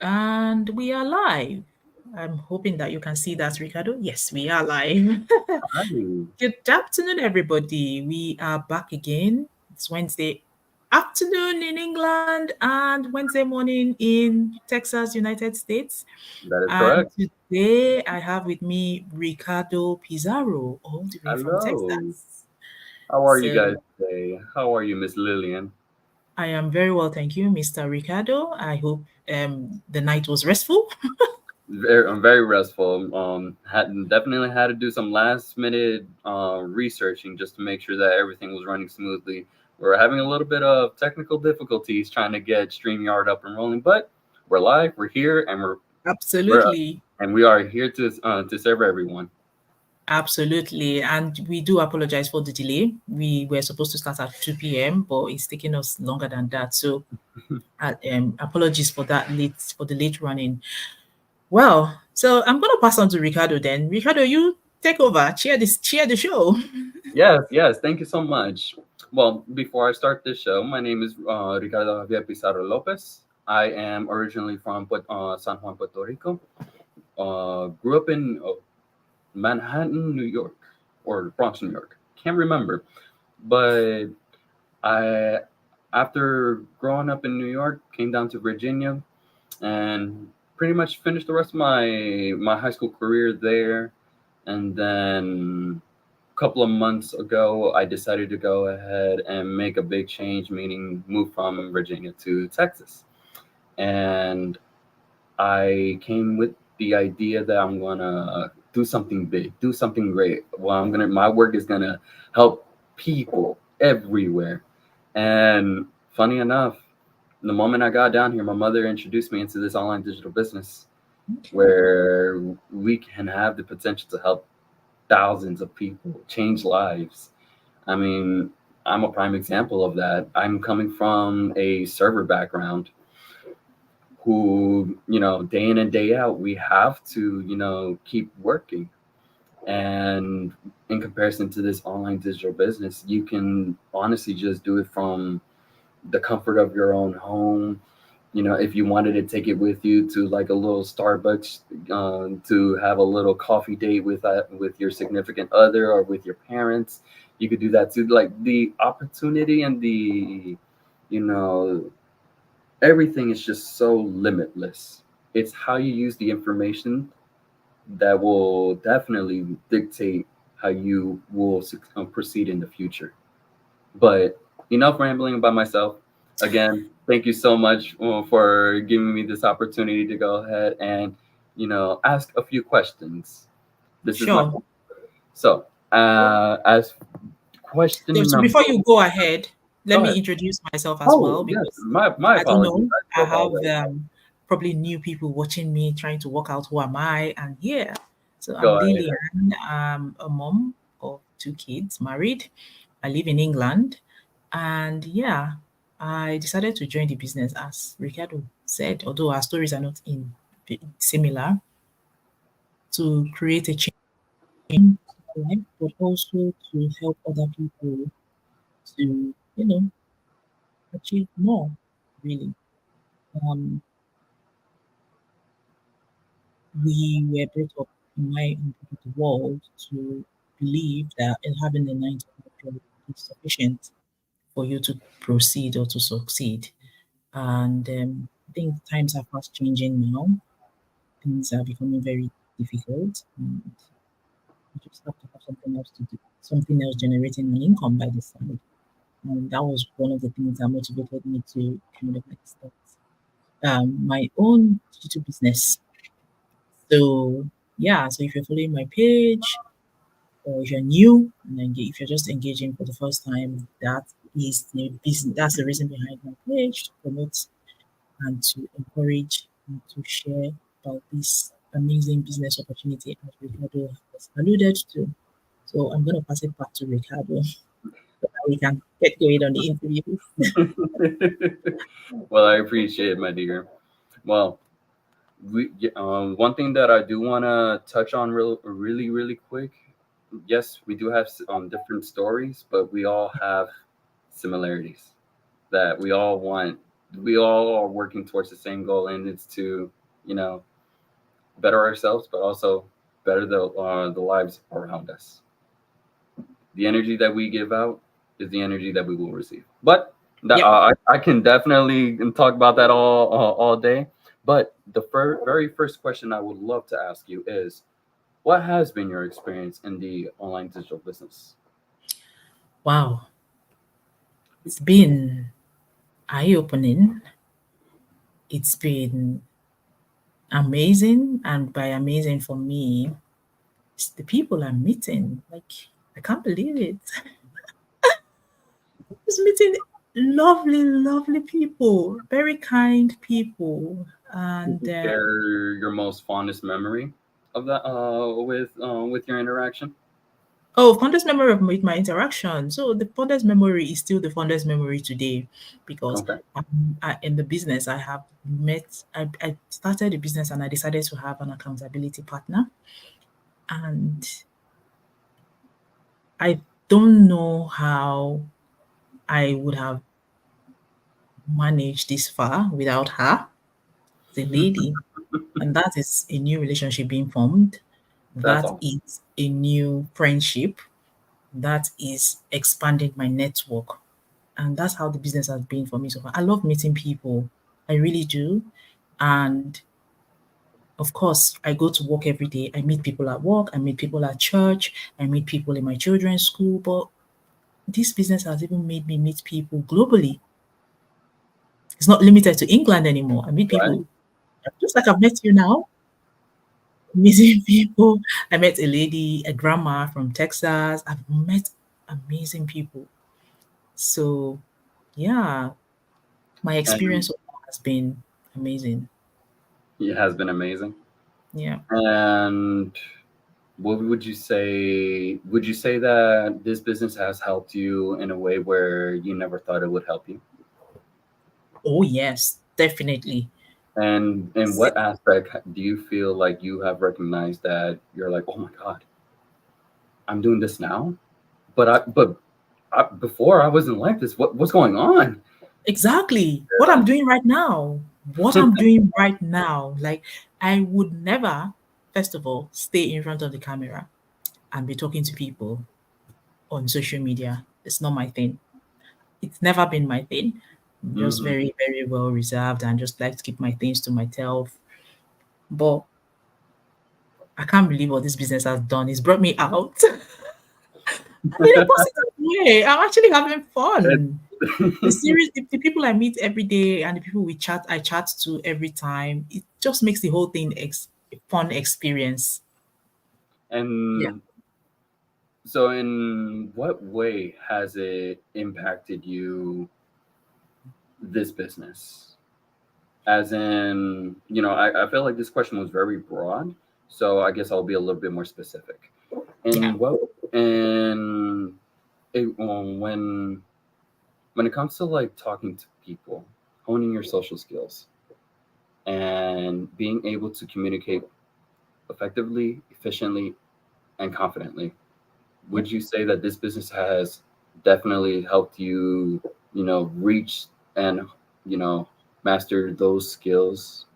And we are live. I'm hoping that you can see that, Ricardo. Yes, we are live. Hi. Good afternoon, everybody. We are back again. It's Wednesday afternoon in England and Wednesday morning in Texas, United States. That is And correct. today I have with me Ricardo Pizarro, all the way from Hello. Texas. How are you So guys today? How are you, Miss Lillian? I am very well, thank you, Mr. Ricardo. I hope the night was restful. I'm very restful. Definitely had to do some last minute researching just to make sure that everything was running smoothly. We're having a little bit of technical difficulties trying to get StreamYard up and rolling, but we're live, we're here, and we're Absolutely. and we are here to serve everyone. Absolutely. And we do apologize for the delay. We were supposed to start at 2 p.m., but it's taking us longer than that. So apologies for that for the late running. Well, so I'm gonna pass on to Ricardo then. Ricardo, you take over, cheer the show. Yes, yes. Thank you so much. Well, before I start this show, my name is Ricardo Javier Pizarro Lopez. I am originally from San Juan, Puerto Rico. Grew up in Manhattan, New York, or Bronx, New York. Can't remember. But I, after growing up in New York, came down to Virginia and pretty much finished the rest of my high school career there. And then couple of months ago, I decided to go ahead and make a big change, meaning move from Virginia to Texas. And I came with the idea that I'm gonna do something big, do something great. Well, my work is gonna help people everywhere. And funny enough, the moment I got down here, my mother introduced me into this online digital business Okay. where we can have the potential to help thousands of people, change lives. I mean, I'm a prime example of that. I'm coming from a server background who, day in and day out, we have to, keep working. And in comparison to this online digital business, you can honestly just do it from the comfort of your own home. If you wanted to take it with you to like a little Starbucks, to have a little coffee date with your significant other or with your parents, you could do that too. Like the opportunity and you know, everything is just so limitless. It's how you use the information that will definitely dictate how you will proceed in the future. But enough rambling about myself. Again, thank you so much for giving me this opportunity to go ahead and, ask a few questions. This is my Sure. so as question So number. before you go ahead, let Go me ahead. introduce myself as Oh well yes, because my I don't apologies. know. I do I have apologize. probably new people watching me trying to work out who am I and yeah. So I'm Go ahead. Lillian. I'm a mom of two kids, married. I live in England. And yeah, I decided to join the business as Ricardo said, although our stories are not similar, to create a change in life, but also to help other people to, achieve more, really. Um, we were brought up in my own part of the world to believe that having a 9 to 5 job is sufficient for you to proceed or to succeed. And I think times are fast changing now. Things are becoming very difficult, and you just have to have something else to do, something else generating an income by the side. And that was one of the things that motivated me to kind of like start my own digital business. So yeah, so if you're following my page or if you're new and if you're just engaging for the first time, that is the business. That's the reason behind my page to promote and to encourage and to share about this amazing business opportunity as Ricardo has alluded to. So I'm going to pass it back to Ricardo so that we can get going on the interview. Well, I appreciate it, my dear. Well, one thing that I do want to touch on really, really quick. Yes, we do have different stories, but we all have similarities that we all want we all are working towards the same goal, and it's to, you know, better ourselves, but also better the lives around us. The energy that we give out is the energy that we will receive. But that, Yep. I can definitely talk about that all day. But the very first question I would love to ask you is, what has been your experience in the online digital business? Wow. It's been eye opening. It's been amazing. And by amazing for me, it's the people I'm meeting. Like, I can't believe it. Just meeting lovely, lovely people, very kind people. Can And you share your most fondest memory of that with your interaction? oh, fondest memory of with my interaction. So the fondest memory is still the fondest memory today because Okay. in the business I have met. I started the business and I decided to have an accountability partner, and I don't know how I would have managed this far without her, the lady. And that is a new relationship being formed. That's That all. is a new friendship. That is expanding my network. And that's how the business has been for me so far. I love meeting people. I really do. And of course, I go to work every day. I meet people at work. I meet people at church. I meet people in my children's school. But this business has even made me meet people globally. It's not limited to England anymore. I meet Right. people just like I've met you now, amazing people. I met a lady, a grandma from Texas. I've met amazing people. So, yeah, my And experience so far has been amazing. it has been amazing. Yeah. And what would you say? Would you say that this business has helped you in a way where you never thought it would help you? Oh, yes, definitely. And in what aspect do you feel like you have recognized that you're like, oh my God, I'm doing this now? But before I wasn't like this. What's going on? Exactly. What I'm doing right now. What I'm doing right now. Like, I would never, first of all, stay in front of the camera and be talking to people on social media. It's not my thing. It's never been my thing. I'm just Hmm. very, very well reserved and just like to keep my things to myself. But I can't believe what this business has done. It's brought me out and in a positive way. I'm actually having fun. The series, the people I meet every day and the people I chat to every time, it just makes the whole thing a fun experience. Yeah. And so, in what way has it impacted you, this business? As in, I feel like this question was very broad, so I guess I'll be a little bit more specific. Yeah. And what and it, when it comes to like talking to people, honing your social skills, and being able to communicate effectively, efficiently, and confidently, Yep. would you say that this business has definitely helped you, reach and, you know, master those skills?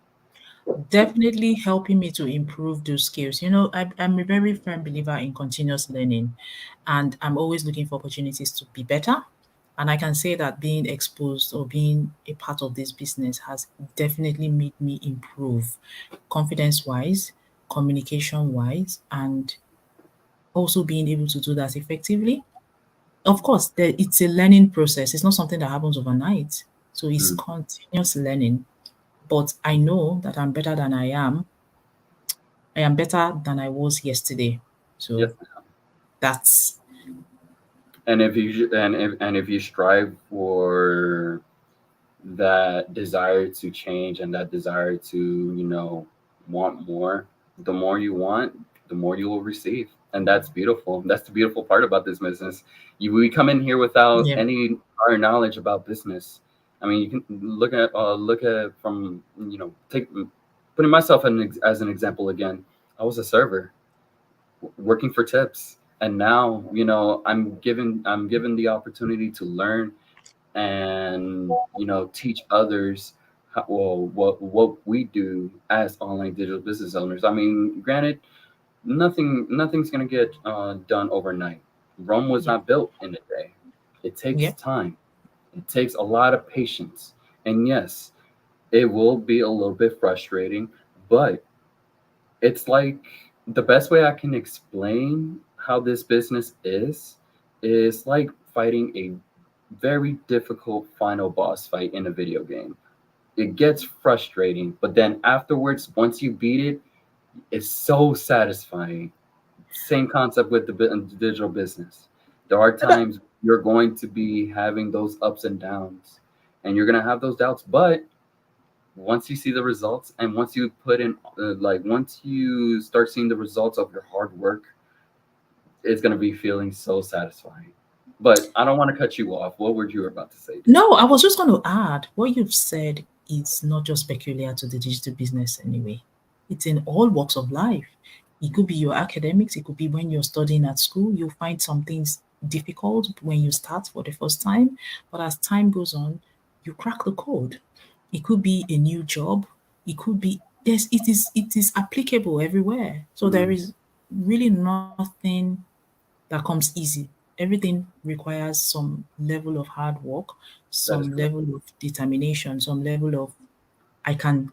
Definitely helping me to improve those skills. I'm a very firm believer in continuous learning, and I'm always looking for opportunities to be better. And I can say that being exposed or being a part of this business has definitely made me improve confidence wise, communication wise, and also being able to do that effectively. Of course, it's a learning process. It's not something that happens overnight. So it's Mm. continuous learning. But I know that I'm better than I am. I am better than I was yesterday. Yes. So that's And if you strive for that desire to change and that desire to, want more, the more you want, the more you will receive. And that's beautiful. That's the beautiful part about this business. We come in here without yeah, any prior knowledge about business. I mean, you can look at from, take putting myself as an example again. I was a server working for tips, and now, I'm given the opportunity to learn and teach others what we do as online digital business owners. I mean, granted, nothing's gonna get done overnight. Rome was Yeah. not built in a day. It takes Yep. time. It takes a lot of patience. And yes, it will be a little bit frustrating, but it's like the best way I can explain how this business is like fighting a very difficult final boss fight in a video game. It gets frustrating, but then afterwards, once you beat it, it's so satisfying. Same concept with the digital business. There are But times you're going to be having those ups and downs, and you're going to have those doubts, but once you see the results and once you put in once you start seeing the results of your hard work, it's going to be feeling so satisfying. But I don't want to cut you off. What were you about to say, dear? no, I was just going to add what you've said is not just peculiar to the digital business anyway. It's in all walks of life. It could be your academics, it could be when you're studying at school. You'll find some things difficult when you start for the first time, but as time goes on, you crack the code. It could be a new job. It could be yes, it is applicable everywhere. So there Mhm. is really nothing that comes easy. Everything requires some level of hard work, That is some correct. level of determination, some level of I can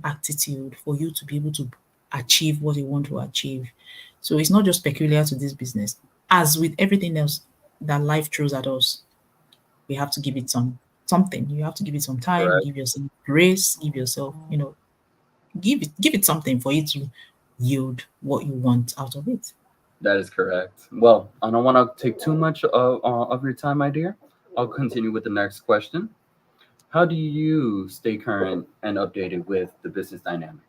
attitude for you to be able to achieve what you want to achieve. So it's not just peculiar to this business. As with everything else that life throws at us, we have to give it something. You have to give it some time, Correct. give yourself grace, give yourself, give it something for it to yield what you want out of it. That is correct. Well, I don't want to take too much of your time, my dear. I'll continue with the next question. How do you stay current and updated with the business dynamic?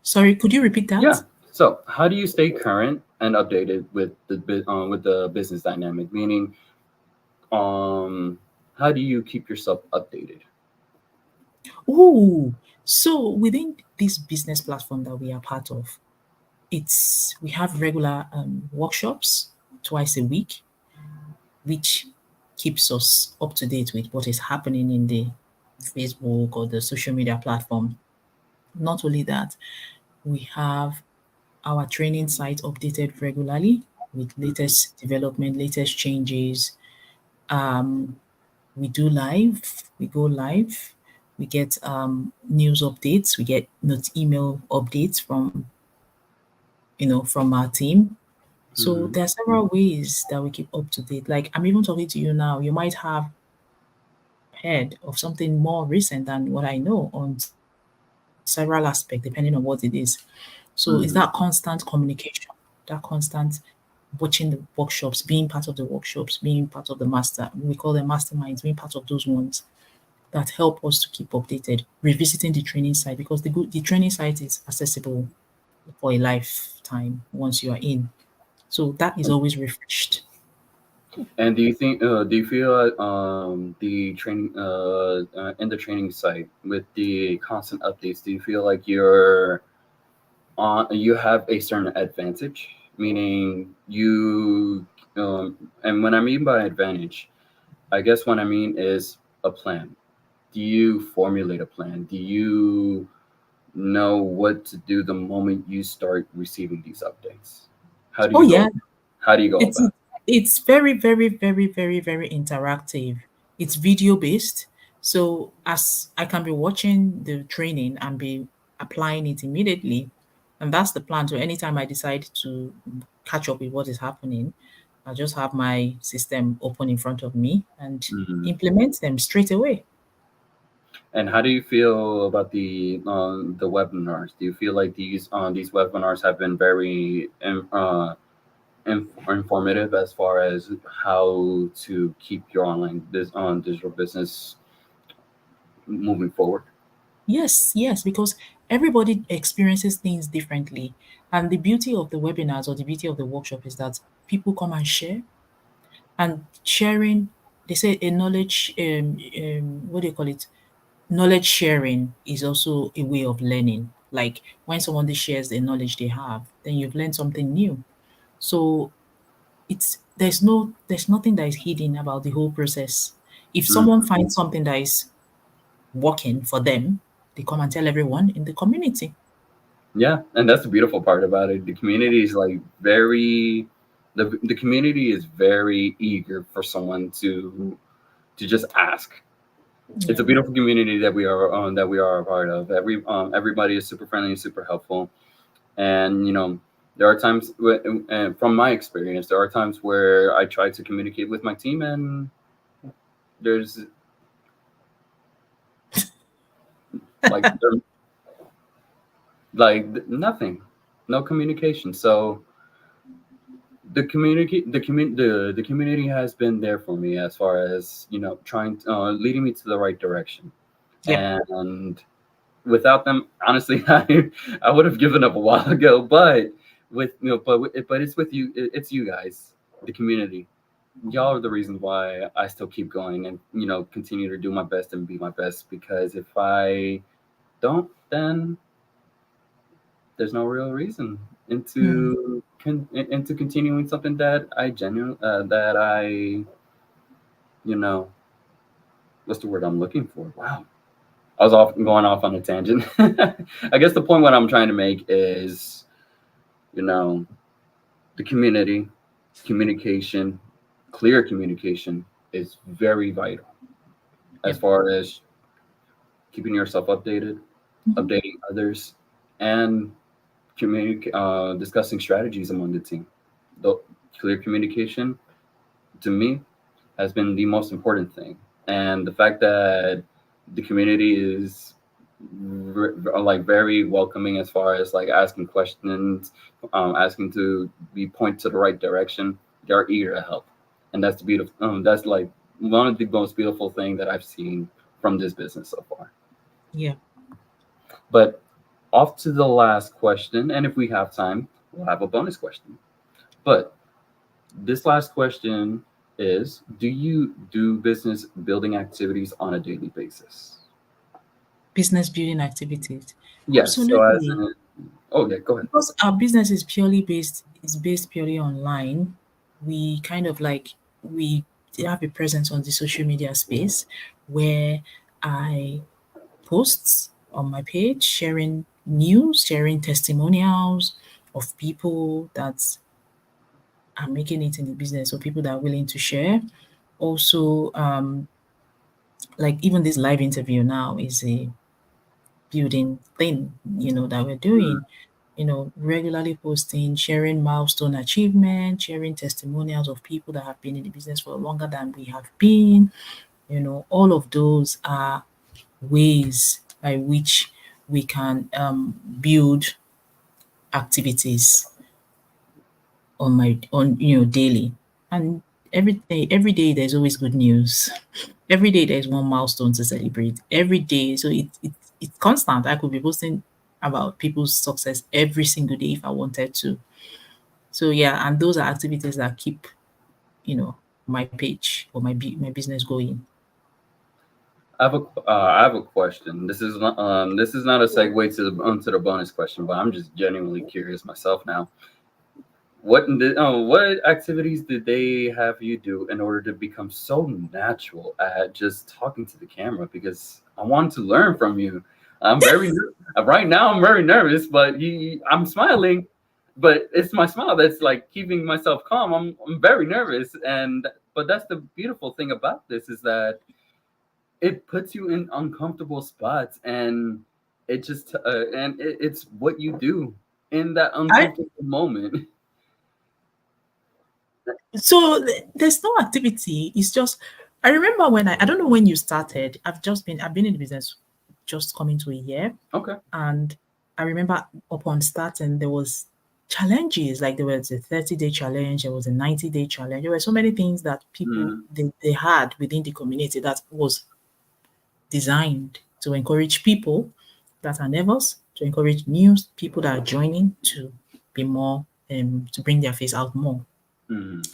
Sorry, could you repeat Yeah. that? So, how do you stay current and updated with the business dynamic? Meaning, um, how do you keep yourself updated? Oh, so within this business platform that we are part of, we have regular workshops twice a week, which keeps us up to date with what is happening in the Facebook or the social media platform. Not only that, we have our training site updated regularly with Hmm. latest development, latest changes. Um, we do live, we go live, we get news updates, we get not email updates from our team. So Hmm. there are several ways that we keep up to date. Like I'm even talking to you now, you might have heard of something more recent than what I know on several aspects, depending on what it is. So it's that constant Hmm. communication, that constant watching the workshops, being part of the workshops, being part of the master, we call them masterminds, being part of those ones that help us to keep updated, revisiting the training site because the training site is accessible for a lifetime once you are in. So that is always refreshed. And do you feel the training in the training site with the constant updates? Do you feel like you have a certain advantage, meaning and when I mean by advantage, I guess what I mean is a plan. Do you formulate a plan? Do you know what to do the moment you start receiving these updates? How do Oh you go? yeah, How do you go it's about it's very very very very very interactive. It's video based, so as I can be watching the training and be applying it immediately, and that's the plan. So anytime I decide to catch up with what is happening, I just have my system open in front of me and it? Mhm. implement them straight away. And how do you feel about the webinars? Do you feel like these webinars have been very informative as far as how to keep your digital business moving forward? Yes, yes, because everybody experiences things differently. And the beauty of the webinars or the beauty of the workshop is that people come and share, and sharing, they say a knowledge, what do you call it? Knowledge sharing is also a way of learning. Like when someone shares the knowledge they have, then you've learned something new. So it's there's nothing that is hidden about the whole process. If someone Mm. finds something that is working for them, they come and tell everyone in the community. Yeah, and that's the beautiful part about it. The community is like very, the community is very eager for someone to just ask. It's Yeah. a beautiful community that we are a part of. Everybody is super friendly and super helpful. And there are times, and from my experience, there are times where I try to communicate with my team, and there's like nothing, no communication. So the community has been there for me as far as trying leading me to the right direction. Yep. And without them, honestly, I would have given up a while ago. But but it's with you. It's you guys, the community. Y'all are the reason why I still keep going and continue to do my best and be my best. Because if I don't, then there's no real reason Mm. into continuing something that I you know what's the word I'm looking for? Wow, I was off going off on a tangent. I guess the point what I'm trying to make is you know the communication, clear communication is very vital as Yep. far as keeping yourself updated, Mhm. updating others, and discussing strategies among the team. The clear communication to me has been the most important thing, and the fact that the community is like very welcoming as far as like asking questions, asking to be point to the right direction. They're eager to help, and that's the beautiful. That's like one of the most beautiful thing that I've seen from this business so far. Yeah. But off to the last question, and if we have time, we'll have a bonus question. But this last question is: do you do business building activities on a daily basis? Business building activities. Yes. So as Absolutely. in, oh yeah, go ahead. Because our business is based purely online, we kind of like we have a presence on the social media space where I posts on my page sharing news, sharing testimonials of people that are making it in the business or people that are willing to share. Also, like even this live interview now is a building thing, that we're Mm, doing, regularly posting, sharing milestone achievements, sharing testimonials of people that have been in the business for longer than we have been. All of those are ways by which we can build activities on daily. And every day there's always good news. Every day there's one milestone to celebrate. Every day, so it's constant. I could be posting about people's success every single day if I wanted to. So yeah, and those are activities that keep my page or my business going. I have a question. This is not a segue to the bonus question, but I'm just genuinely curious myself now. What activities did they have you do in order to become so natural at just talking to the camera? Because I want to learn from you. Right now. I'm very nervous, but I'm smiling, but it's my smile that's like keeping myself calm. I'm very nervous, and but that's the beautiful thing about this is that it puts you in uncomfortable spots, and it's what you do in that I uncomfortable moment. so there's no activity. It's just I remember when I don't know when you started. I've been in the business just coming to a year. Okay. And I remember upon starting, there was challenges. Like there was a 30-day challenge, there was a 90-day challenge. There were so many things that people Mm, they had within the community that was designed to encourage people that are nervous, to encourage new people that are joining to be more to bring their face out more. mm,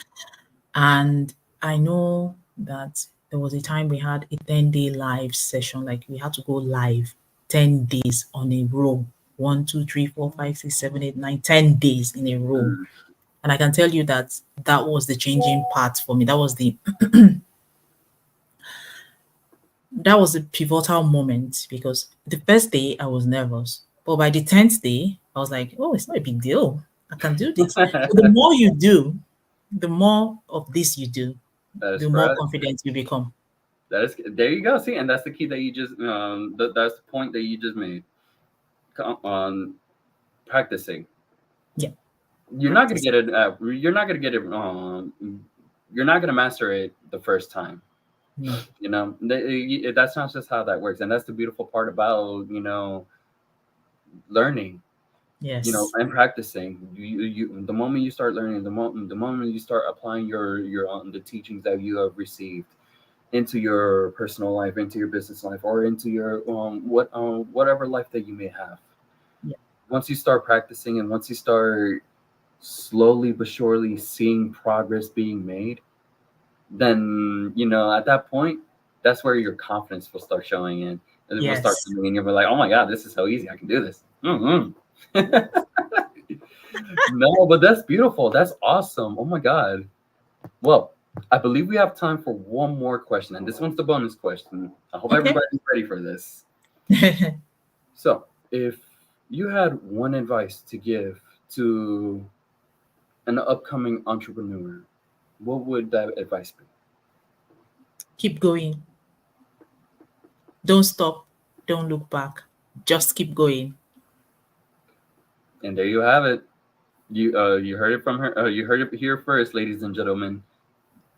And I know that there was a time we had a 10-day live session, like we had to go live 10 days on a row. 1, 2, 3, 4, 5, 6, 7, 8, 9, 10 days in a row. mm. And I can tell you that that was the changing part for me. That was the pivotal moment, because the first day I was nervous, but by the 10th day, I was like, oh, it's not a big deal. I can do this. So the more you do, the more of this you do, That is the more correct. confident you become. That is there. You go. See, and that's the key that you just that's the point that you just made. On practicing, Yeah, you're not gonna practice. get it. You're not gonna get it. You're not gonna master it the first time. No. You know, that's not just how that works, and that's the beautiful part about learning. Yes. And practicing. The moment you start learning, the moment you start applying your the teachings that you have received into your personal life, into your business life, or into your whatever life that you may have. Yeah. Once you start practicing, and once you start slowly but surely seeing progress being made, then at that point, that's where your confidence will start showing in, and it will start Yes. coming in. You'll be like, "Oh my God, this is so easy! I can do this." No, but that's beautiful. That's awesome. Oh my God. Well, I believe we have time for one more question, and this one's the bonus question. I hope Okay. everybody's ready for this. So, if you had one advice to give to an upcoming entrepreneur, what would that advice be? Keep going. Don't stop. Don't look back. Just keep going. And there you have it. You heard it from her. You heard it here first, ladies and gentlemen.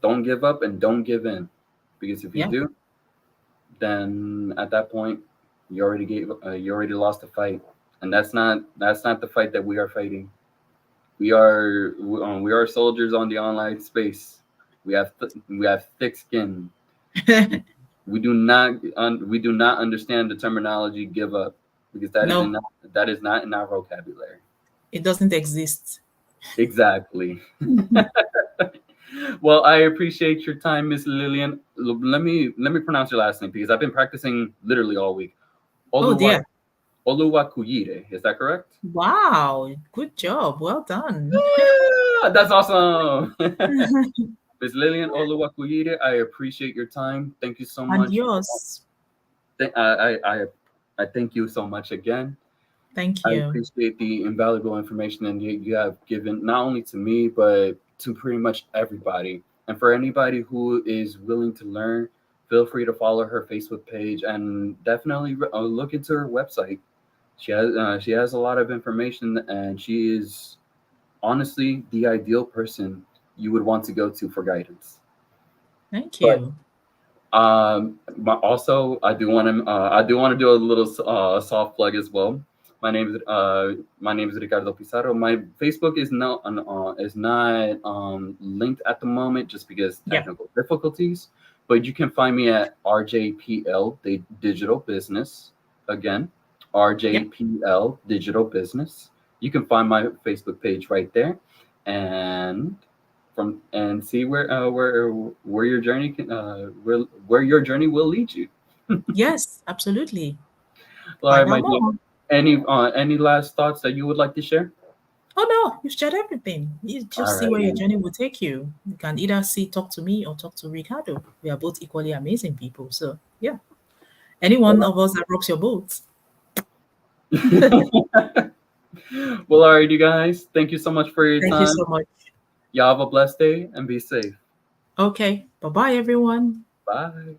Don't give up and don't give in, because if you Yeah. do, then at that point you already lost the fight, and that's not the fight that we are fighting. We are soldiers on the online space. We have thick skin. We do not understand the terminology "give up" because No, that is not in our vocabulary. it doesn't exist. Exactly. Well, I appreciate your time, Miss Lillian. Let me pronounce your last name because I've been practicing literally all week. Oh Oluwa dear. Oluwakuyire. Is that correct? Wow. Good job. Well done. Yeah, that's awesome. Miss Lillian Oluwakuyire, I appreciate your time. Thank you so And much. yours. I thank you so much again. Thank I you. appreciate the invaluable information that you have given not only to me but to pretty much everybody. And for anybody who is willing to learn, feel free to follow her Facebook page and definitely look into her website. She has a lot of information, and she is honestly the ideal person you would want to go to for guidance. Thank But you. also, I do want to do a little soft plug as well. My name is Ricardo Pizarro. My Facebook is not linked at the moment just because Yeah. technical difficulties. But you can find me at RJPL Digital Business. Again, Yeah. RJPL Digital Business. You can find my Facebook page right there, and see where your journey where your journey will lead you. Yes, absolutely. All right, Find my out dear. more. Any last thoughts that you would like to share? Oh no, you've shared everything. You All just see where your right. journey will take you. You can either talk to me or talk to Ricardo. We are both equally amazing people. So yeah. Any one Well, of us that rocks your boat. well, all right, you guys. Thank you so much for your Thank you time. so much. Y'all have a blessed day and be safe. Okay. Bye bye everyone. Bye.